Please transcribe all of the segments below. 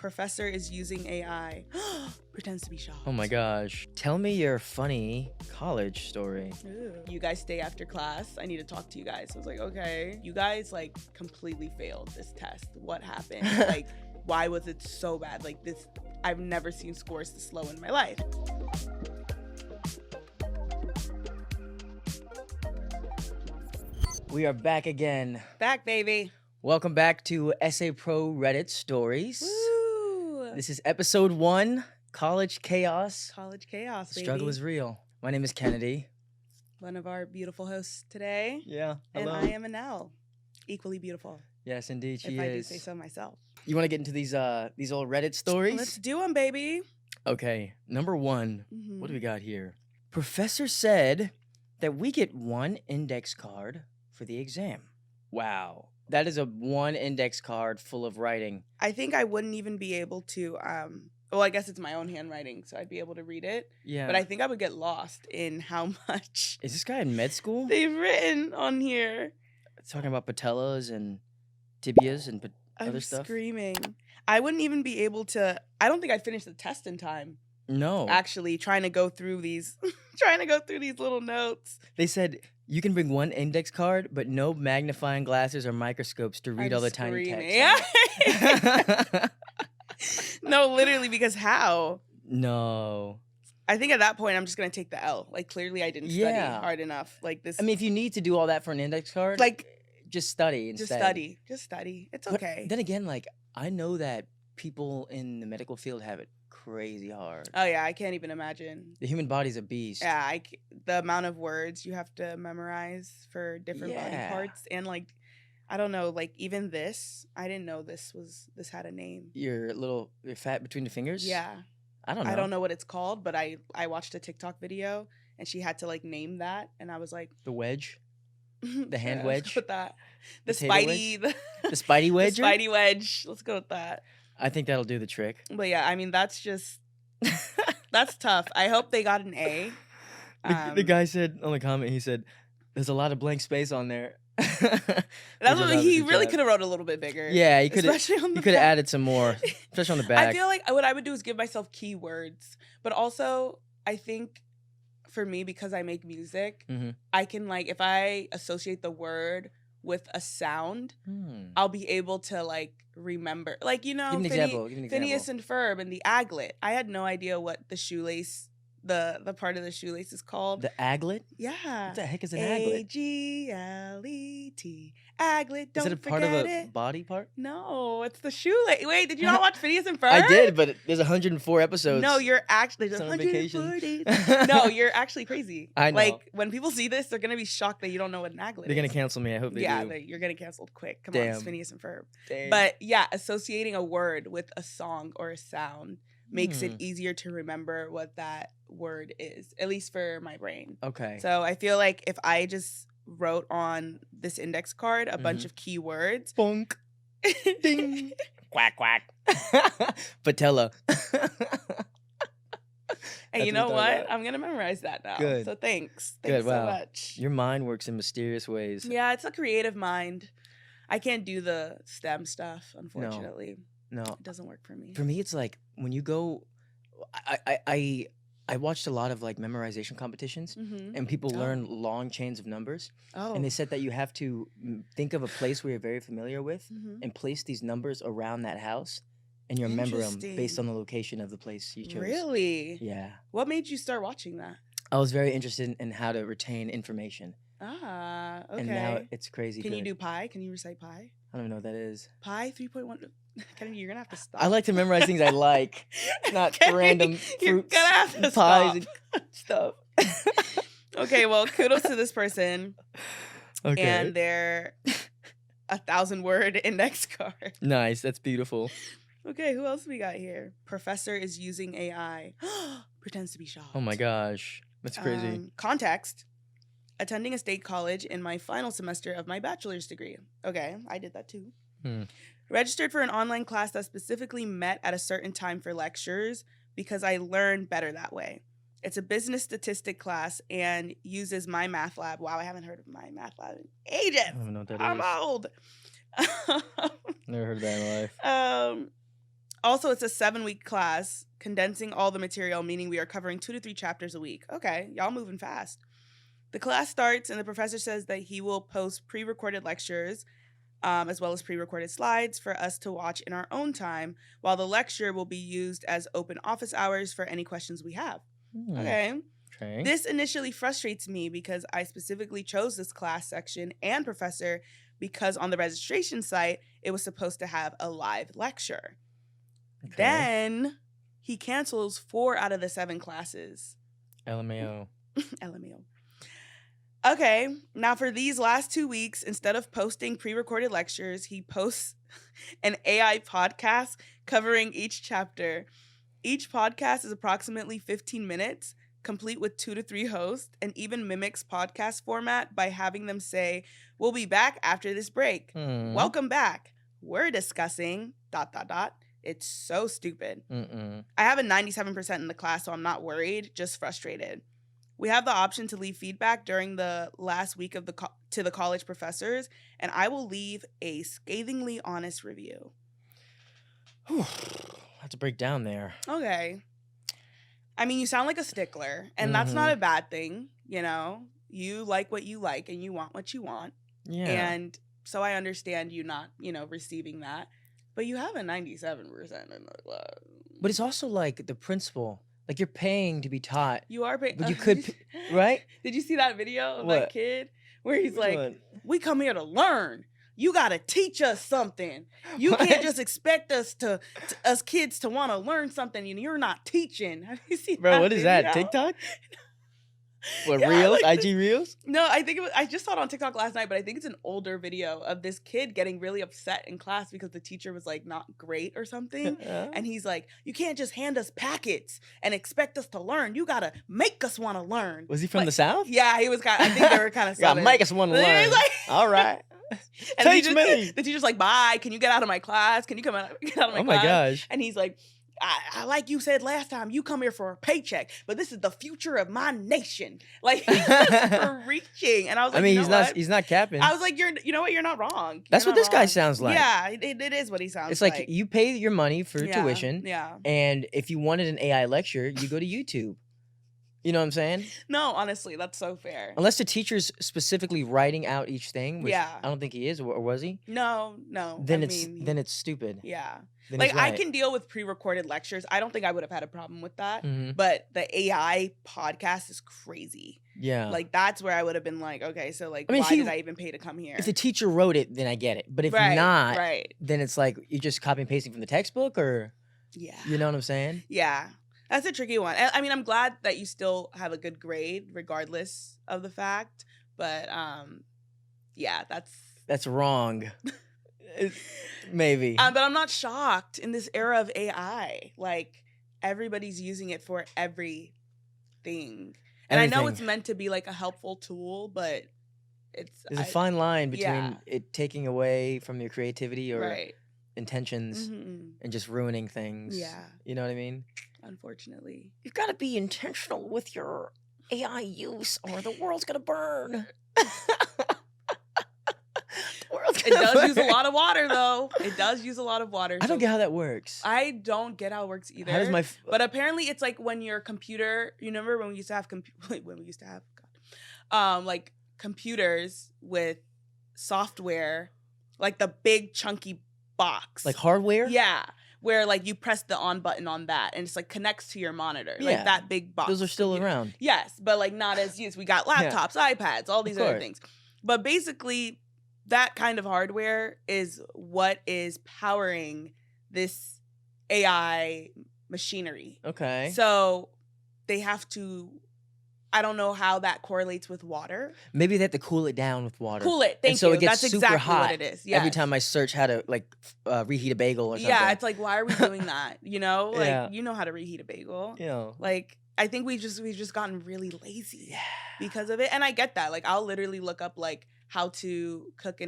Professor is using AI. Pretends to be shocked. Oh my gosh. Tell me your funny college story. Ooh. You guys stay after class. I need to talk to you guys. I was like, okay. You guys like completely failed this test. What happened? Like, why was it so bad? Like this, I've never seen scores this low in my life. We are back again. Back, baby. Welcome back to Essay Pro Reddit Stories. Woo! This is episode 1, College Chaos. College chaos, The baby. struggle is real. My name is Kennedy. One of our beautiful hosts today. Yeah, hello. And I am Anelle. Equally beautiful. Yes, indeed, she if is. I do say so myself. You want to get into these old Reddit stories? Let's do them, baby. Okay, number 1. Mhm. What do we got here? Professor said that we get 1 index card for the exam. Wow. That is a 1 index card full of writing. I think I wouldn't even be able to, well, I guess it's my own handwriting, so I'd be able to read it. Yeah. But I think I would get lost in how much Is this guy in med school? they've written on here. Talking about patellas and tibias and other I'm stuff? screaming. I wouldn't even be able to, I don't think I'd finish the test in time. No. Actually, trying to go through these little notes. They said you can bring 1 index card, but no magnifying glasses or microscopes to read I'm all the tiny screaming. text. No, literally, because how? No. I think at that point, I'm just going to take the L. Like, clearly I didn't study Yeah. hard enough. Like, this. I mean, if you need to do all that for an index card, like, just study instead. Just study. It's But okay. then again, like, I know that people in the medical field have it crazy hard. Oh, yeah, I can't even imagine. The human body's a beast. Yeah, the amount of words you have to memorize for different body Yeah. parts. And, like, I don't know, like, even this, I didn't know this had a name. Your fat between the fingers? Yeah. I don't know. I don't know what it's called, but I watched a TikTok video, and she had to, like, name that. And I was like... The wedge? The hand yeah, wedge? Let's go with that. The Potato Spidey... wedge? The Spidey wedge? The Spidey wedge. Let's go with that. I think that'll do the trick. But yeah, I mean, that's just... that's tough. I hope they got an A. The guy said on the comment, he said, "There's a lot of blank space on there." That's what he really could have wrote a little bit bigger. Yeah, he could have. Especially on the He could have back. added some more, especially on the back. I feel like what I would do is give myself keywords, but also I think for me, because I make music, Mhm. I can, like, if I associate the word with a sound, I'll be able to, like, remember, like, you know, Give an example. Give an example. Phineas and Ferb and the aglet. I had no idea what the shoelace, the part of the shoelace is called. The aglet? Yeah. What the heck is an aglet? Aglet. Aglet. Don't Is it a part of forget a it. body part? No, it's the shoelace. Wait, did you not watch Phineas and Ferb? I did, but there's 104 episodes. No, you're actually there's Summer vacation. 140. No, you're actually crazy. I know. Like, when people see this, they're gonna be shocked that you don't know what an aglet They're is. gonna cancel me. I hope they do. You're gonna canceled quick. Come on, it's Damn. Phineas and Ferb. Dang. But yeah, associating a word with a song or a sound makes it easier to remember what that word is, at least for my brain. Okay. So I feel like if I just wrote on this index card a bunch of keywords. Bonk. Ding. Quack, quack. Patella. And you know what? I'm going to memorize that now. Good. So thanks. Good, Thanks so wow. much. Your mind works in mysterious ways. Yeah, it's a creative mind. I can't do the STEM stuff, unfortunately. No. It doesn't work for me. For me, it's like when you go, I watched a lot of like memorization competitions, Mm-hmm. and people learn long chains of numbers, Oh. and they said that you have to think of a place where you're very familiar with, Mhm. and place these numbers around that house, and you remember them based Interesting. on the location of the place you chose. Really? Yeah. What made you start watching that? I was very interested in how to retain information, Ah, okay. and now it's crazy. Can you good. do pi? Can you recite pi? I don't even know what that is. Pi 3.1. Kennedy, you're gonna have to stop. I like to memorize things I like, not Kennedy, random you're fruits, gonna have to and pies, stop. and stuff. Okay, well, kudos to this person Okay. and their 1,000-word index card. Nice. That's beautiful. Okay, who else we got here? Professor is using AI. Pretends to be shocked. Oh my gosh. That's crazy. Context. Attending a state college in my final semester of my bachelor's degree. Okay, I did that too. Registered for an online class that specifically met at a certain time for lectures because I learn better that way. It's a business statistic class and uses my math lab. Wow, I haven't heard of my math lab in ages. I don't even know what that I'm is. old. Never heard of that in my life. Also, it's a 7-week class, condensing all the material, meaning we are covering 2 to 3 chapters a week. Okay, y'all moving fast. The class starts, and the professor says that he will post pre-recorded lectures, as well as pre-recorded slides for us to watch in our own time, while the lecture will be used as open office hours for any questions we have. Okay. This initially frustrates me because I specifically chose this class section and professor because on the registration site, it was supposed to have a live lecture. Okay. Then he cancels 4 out of the 7 classes. LMAO. LMAO. Okay, now for these last 2 weeks, instead of posting pre-recorded lectures, he posts an AI podcast covering each chapter. Each podcast is approximately 15 minutes, complete with 2 to 3 hosts, and even mimics podcast format by having them say, "We'll be back after this break. Welcome back. We're discussing ... It's so stupid. I have a 97% in the class, so I'm not worried, just frustrated. We have the option to leave feedback during the last week of to the college professors, and I will leave a scathingly honest review." Whew. Have to break down there. Okay. I mean, you sound like a stickler, and that's not a bad thing, you know? You like what you like, and you want what you want. Yeah. And so I understand you not, receiving that. But you have a 97% in the class. But it's also like the principle. Like you're paying to be taught. You are paying. But you could, right? Did you see that video of that kid where he's we come here to learn. You got to teach us something. You can't just expect us us kids to want to learn something and you're not teaching. Have you seen Bro, that what is video? that? TikTok? What, Reels? IG Reels? No, I just saw it on TikTok last night, but I think it's an older video of this kid getting really upset in class because the teacher was not great or something. And he's like, "You can't just hand us packets and expect us to learn. You got to make us want to learn." Was he from the South? Yeah, he was I think they were kind of Southern. Gotta make us want to learn. All right. And teach me. The teacher's like, "Bye, can you get out of my class? Can you get out of my class?" Oh my gosh. And he's like, I like you said last time, you come here for a paycheck, but this is the future of my nation. Like, he's just preaching. And I was like, he's not capping. I was like, you know what? You're not wrong. That's what this guy sounds like. Yeah, it is what he sounds like. It's like you pay your money for tuition. Yeah. And if you wanted an AI lecture, you go to YouTube. You know what I'm saying? No, honestly, that's so fair. Unless the teacher's specifically writing out each thing, which I don't think he is, or was he? No. Then it's stupid. Yeah. Then like, I can deal with pre-recorded lectures. I don't think I would have had a problem with that. But the AI podcast is crazy. Yeah. Like, that's where I would have been like, okay, so why did I even pay to come here? If the teacher wrote it, then I get it. But if not, then it's like you're just copy and pasting from the textbook, or you know what I'm saying? Yeah. That's a tricky one. I mean, I'm glad that you still have a good grade regardless of the fact. But, that's wrong. Maybe. But I'm not shocked in this era of AI. Like, everybody's using it for everything. And I know it's meant to be like a helpful tool, but there's a fine line between it taking away from your creativity or intentions and just ruining things. Yeah. You know what I mean? Unfortunately. You've got to be intentional with your AI use or the world's going to burn. It does use a lot of water, though. It does use a lot of water. I don't get how that works. I don't get how it works either. How does but apparently, it's like when your computer. You remember when we used to have like computers with software, like the big chunky box, like hardware. Yeah, where like you press the on button on that, and it's like connects to your monitor, like that big box. Those are still around. Yes, but like not as used. We got laptops, iPads, all these other things. But basically, that kind of hardware is what is powering this AI machinery. Okay. So they have to, I don't know how that correlates with water. Maybe they have to cool it down with water. Cool it. Thank you. So it gets That's super exactly hot what it is. Yes. Every time I search how to reheat a bagel or something. Yeah, it's like, why are we doing that? You know, like you know how to reheat a bagel. Yeah. Like, I think we've just gotten really lazy because of it. And I get that. Like, I'll literally look up like how to cook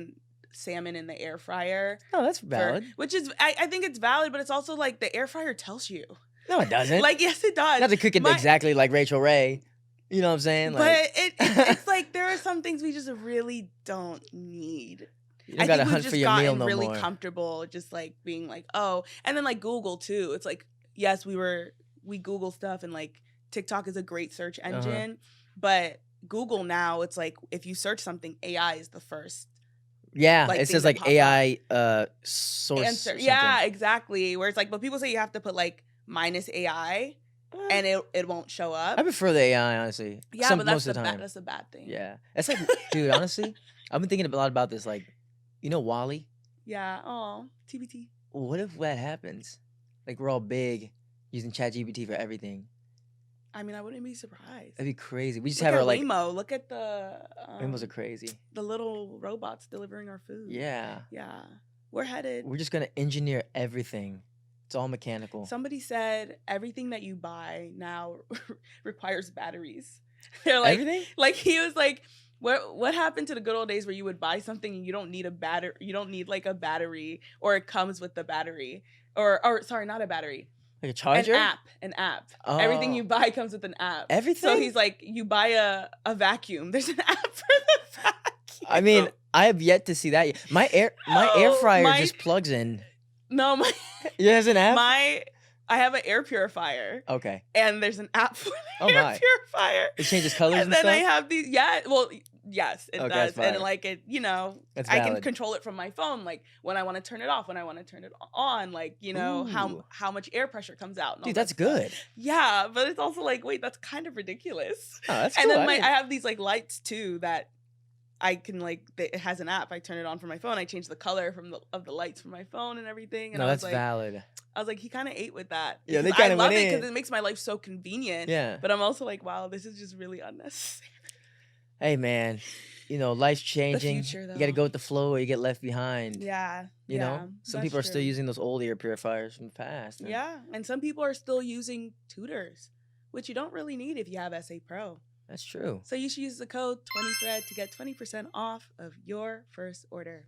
salmon in the air fryer. Oh, that's valid. Which is, I think it's valid, but it's also like the air fryer tells you. No, it doesn't. Like, yes, it does. Not to cook it exactly like Rachel Ray. You know what I'm saying? But it's like there are some things we just really don't need You don't gotta hunt for your meal no really more. comfortable just like being like, oh, and then like Google too. It's like, yes, we Google stuff, and like TikTok is a great search engine, but Google now, it's like if you search something, AI is the first. Yeah, like, it says thing like that pop AI source. answer. Or Yeah, exactly. Where it's like, but people say you have to put like minus AI, and it won't show up. I prefer the AI, honestly. Yeah, but most of the time. that's a bad thing. Yeah, it's like, dude, honestly, I've been thinking a lot about this. Like, you know, Wally. Yeah. Oh, TBT. What if that happens? Like, we're all big, using ChatGPT for everything. I mean, I wouldn't be surprised. That'd be crazy. We just Look have at our like. Waymo. Look at the. Waymos are crazy. The little robots delivering our food. Yeah. Yeah. We're headed. We're just gonna engineer everything. It's all mechanical. Somebody said everything that you buy now requires batteries. They're like, everything? Like he was like, what happened to the good old days where you would buy something and you don't need a battery, you don't need like a battery, or it comes with the battery, or sorry, not a battery. Like a charger? An app. Oh. Everything you buy comes with an app. Everything? So he's like, you buy a vacuum. There's an app for the vacuum. I mean, I have yet to see that yet. My air fryer just plugs in. No, my yeah, there's an app. I have an air purifier. Okay. And there's an app for the air purifier. It changes colors and then stuff? I have these. Yeah. Well, yes, it does. And like it, that's I valid. can control it from my phone. Like when I want to turn it off, when I want to turn it on. Like how much air pressure comes out. And dude, that's good. Yeah, but it's also like, wait, that's kind of ridiculous. Oh, that's and cool. then I have these like lights too that I can like. It has an app. I turn it on from my phone. I change the color of the lights from my phone and everything. And no, that's like, valid. I was like, he kind of ate with that. Yeah, they kind of went in. I love it because it makes my life so convenient. Yeah. But I'm also like, wow, this is just really unnecessary. Hey, man, life's changing. The future, though. You got to go with the flow or you get left behind. Yeah. You know? Some people are still using those old air purifiers from the past. Yeah. And some people are still using tutors, which you don't really need if you have Essay Pro. That's true. So you should use the code 20thread to get 20% off of your first order.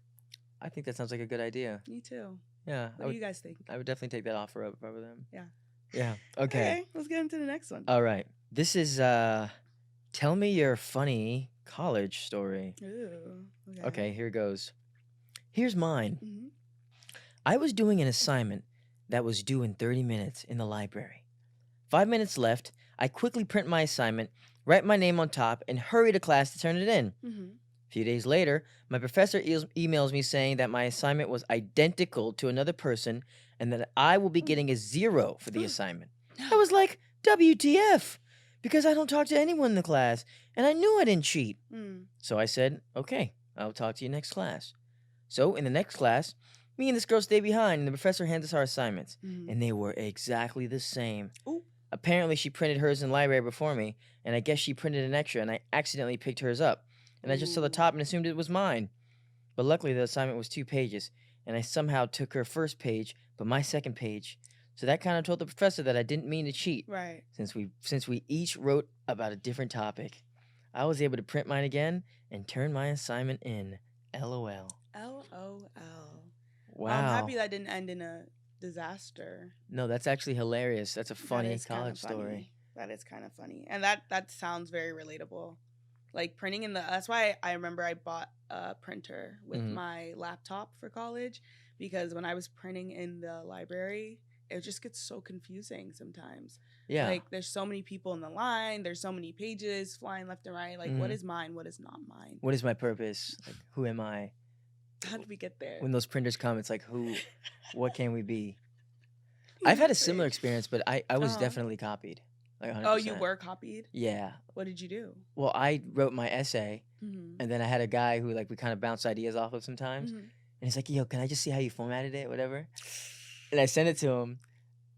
I think that sounds like a good idea. Me too. Yeah. What do you guys think? I would definitely take that offer up over them. Yeah. Yeah. Okay. Let's get into the next one. All right. This is tell me your funny college story. Ooh. Okay, here goes. Here's mine. Mm-hmm. I was doing an assignment that was due in 30 minutes in the library. 5 minutes left. I quickly print my assignment, write my name on top, and hurry to class to turn it in. Mm-hmm. A few days later, my professor emails me saying that my assignment was identical to another person and that I will be getting a 0 for the assignment. I was like, WTF? Because I don't talk to anyone in the class, and I knew I didn't cheat. So I said, okay, I'll talk to you next class. So in the next class, me and this girl stay behind, and the professor hands us our assignments, and they were exactly the same. Ooh. Apparently, she printed hers in the library before me, and I guess she printed an extra, and I accidentally picked hers up. And I just saw the top and assumed it was mine. But luckily, the assignment was 2 pages, and I somehow took her first page, but my second page. So that kind of told the professor that I didn't mean to cheat. Right. Since we each wrote about a different topic. I was able to print mine again and turn my assignment in. LOL. LOL. Wow. I'm happy that didn't end in a disaster. No, that's actually hilarious. That's a funny college story. That is kind of funny. And that sounds very relatable. Like printing that's why I remember I bought a printer with my laptop for college, because when I was printing in the library, it just gets so confusing sometimes. Yeah. Like there's so many people in the line, there's so many pages flying left and right. Like what is mine? What is not mine? What is my purpose? Like, who am I? How did we get there? When those printers come, it's like, what can we be? I've had a similar experience, but I was definitely copied. Like 100%. Oh, you were copied? Yeah. What did you do? Well, I wrote my essay, and then I had a guy who we kind of bounce ideas off of sometimes. And he's like, yo, can I just see how you formatted it, whatever? And I sent it to him,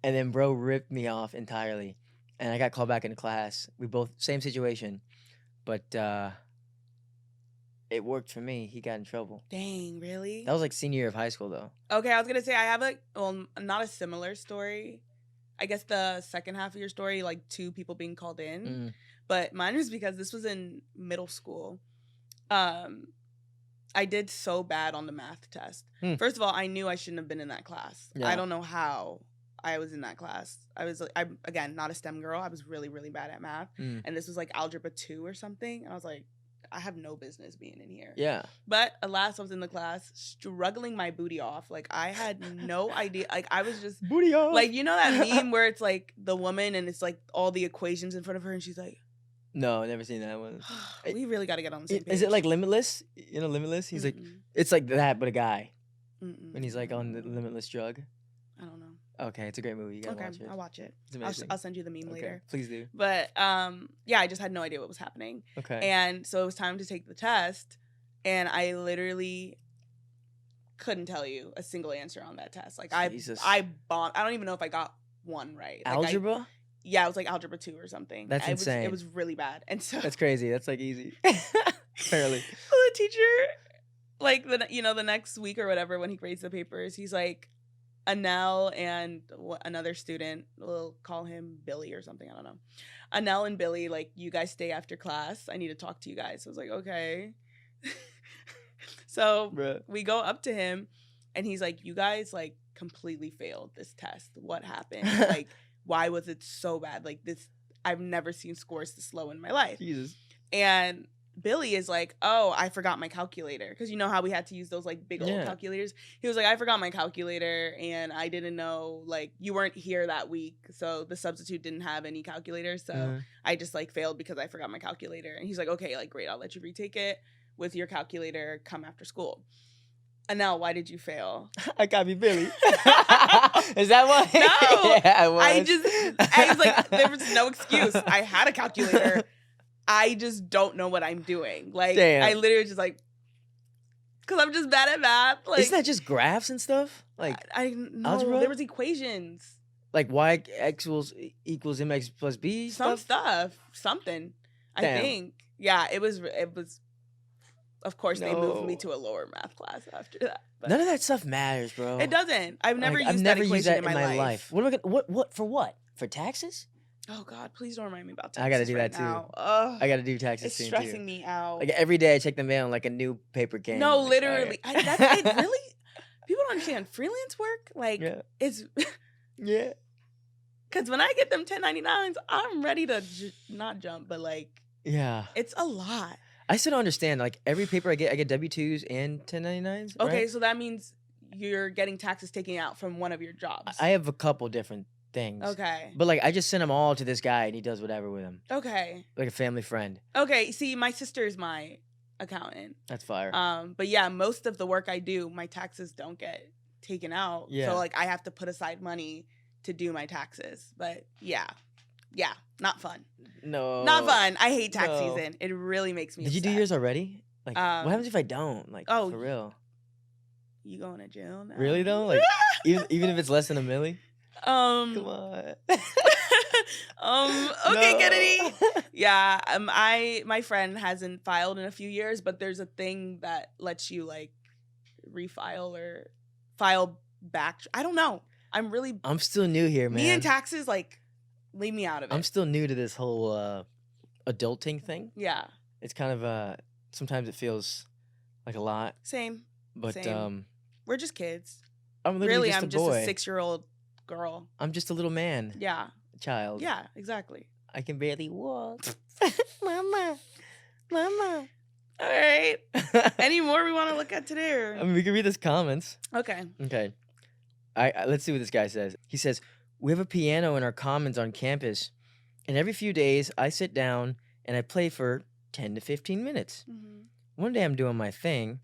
and then bro ripped me off entirely. And I got called back into class. We both, same situation. But it worked for me. He got in trouble. Dang, really? That was like senior year of high school, though. Okay, I was going to say I have not a similar story. I guess the second half of your story, like 2 people being called in. But mine was because this was in middle school. I did so bad on the math test. First of all, I knew I shouldn't have been in that class. Yeah. I don't know how I was in that class. I'm again, not a STEM girl. I was really, really bad at math. And this was like algebra 2 or something. And I was like, I have no business being in here. Yeah. But alas, I was in the class struggling my booty off. Like, I had no idea. Like, I was just booty off. like, you know that meme where it's like the woman and it's like all the equations in front of her and she's like, no, never seen that one. we really got to get on the same page. Is it like Limitless? You know Limitless? He's like, it's like that, but a guy. When he's like on the Limitless drug. I don't know. Okay, it's a great movie. You gotta watch it. I'll watch it. It's amazing. I'll send you the meme later. Please do. But yeah, I just had no idea what was happening. Okay. And so it was time to take the test, and I literally couldn't tell you a single answer on that test. Like Jesus. I bombed. I don't even know if I got one right. Like, Algebra? Yeah, it was like algebra 2 or something. That's insane. It was really bad, and so that's crazy. That's like easy. Apparently. So the teacher, like the next week or whatever, when he grades the papers, he's like, Anelle and another student, we'll call him Billy or something, I don't know. Anelle and Billy, like, you guys stay after class. I need to talk to you guys. I was like, okay. So Bruh. we go up to him, and he's like, you guys, like, completely failed this test. What happened? Like, why was it so bad? Like, this, I've never seen scores this low in my life. Jesus. And Billy is like, oh, I forgot my calculator. Because you know how we had to use those, like, big old calculators? He was like, I forgot my calculator, and I didn't know, like, you weren't here that week, so the substitute didn't have any calculators, so I just, like, failed because I forgot my calculator. And he's like, okay, like, great, I'll let you retake it with your calculator, come after school. Anelle, why did you fail? I gotta be Billy. Is that why? No. Yeah, I was. I was like, there was no excuse. I had a calculator. I just don't know what I'm doing. Like, damn. I literally just like, because I'm just bad at math. Like, isn't that just graphs and stuff? Like, I know algebra? There was equations. Like y equals mx plus b stuff. Something. Damn. I think. Yeah, it was. Of course, they moved me to a lower math class after that. But none of that stuff matters, bro. it doesn't. I've never used that equation in my life. What for what? For taxes? Oh God, please don't remind me about taxes. I gotta do right that too. Now. I gotta do taxes it's soon stressing too. me out. Like every day I check the mail and like a new paper came. No, like, literally. right. It really, people don't understand freelance work. Like, it's yeah. Because when I get them 1099s, I'm ready to not jump, but like, yeah, it's a lot. I still don't understand. Like every paper I get W-2s and 1099s. Okay, right? so that means you're getting taxes taken out from one of your jobs. I have a couple different things. Okay. But like I just send them all to this guy and he does whatever with them. Okay. Like a family friend. Okay. See, my sister's my accountant. That's fire. But yeah, most of the work I do, my taxes don't get taken out. Yeah. So like I have to put aside money to do my taxes. But yeah, not fun. No. Not fun. I hate tax season. It really makes me Did you do upset. yours already? Like, what happens if I don't? Like, for real. You going to jail now? Really though? Like, even if it's less than $1 million? Come on. Okay, no. Kennedy. Yeah, my friend hasn't filed in a few years, but there's a thing that lets you like refile or file back. I don't know. I'm still new here, man. Me and taxes, like, leave me out of it. I'm still new to this whole adulting thing. Yeah. It's kind of sometimes it feels like a lot. Same. But Same. We're just kids. I'm literally I'm just a boy. A 6-year-old girl. I'm just a little man. Yeah. A child. Yeah, exactly. I can barely walk. Mama. All right. Any more we want to look at today? Or? I mean, we can read this comments. Okay. Let's see what this guy says. He says, we have a piano in our commons on campus, and every few days I sit down and I play for 10 to 15 minutes. Mm-hmm. One day I'm doing my thing,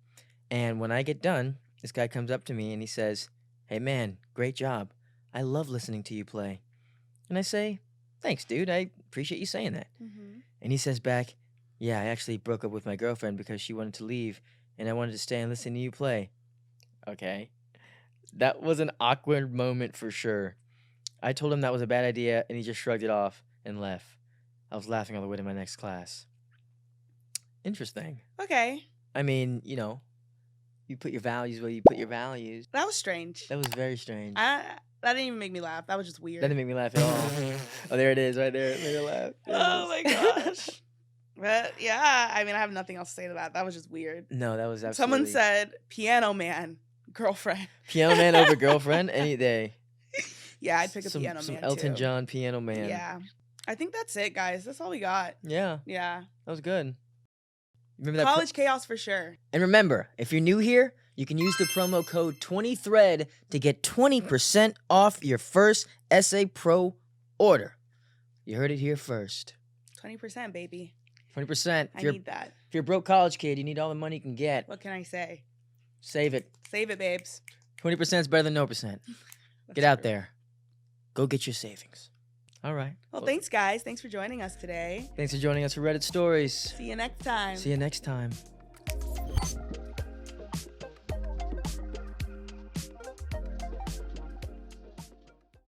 and when I get done, this guy comes up to me and he says, hey man, great job. I love listening to you play. And I say, thanks, dude. I appreciate you saying that. Mm-hmm. And he says back, yeah, I actually broke up with my girlfriend because she wanted to leave, and I wanted to stay and listen to you play. Okay. That was an awkward moment for sure. I told him that was a bad idea, and he just shrugged it off and left. I was laughing all the way to my next class. Interesting. Okay. I mean, you know, you put your values where you put your values. That was strange. That was very strange. That didn't even make me laugh. That was just weird. That didn't make me laugh at all. Oh, there it is, right there. It made me laugh. Oh my gosh. But yeah, I mean, I have nothing else to say to that. That was just weird. No, that was absolutely... Someone said, piano man, girlfriend. Piano man over girlfriend any day. Yeah, I'd pick a piano man, Some Elton John piano man. Yeah. I think that's it, guys. That's all we got. Yeah. Yeah. That was good. Remember that College chaos for sure. And remember, if you're new here, you can use the promo code 20thread to get 20% off your first Essay Pro order. You heard it here first. 20%, baby. 20%. I need that. If you're a broke college kid, you need all the money you can get. What can I say? Save it. Save it, babes. 20% is better than no percent. Get out there. Go get your savings. All right. Well, thanks, guys. Thanks for joining us today. Thanks for joining us for Reddit Stories. See you next time. See you next time.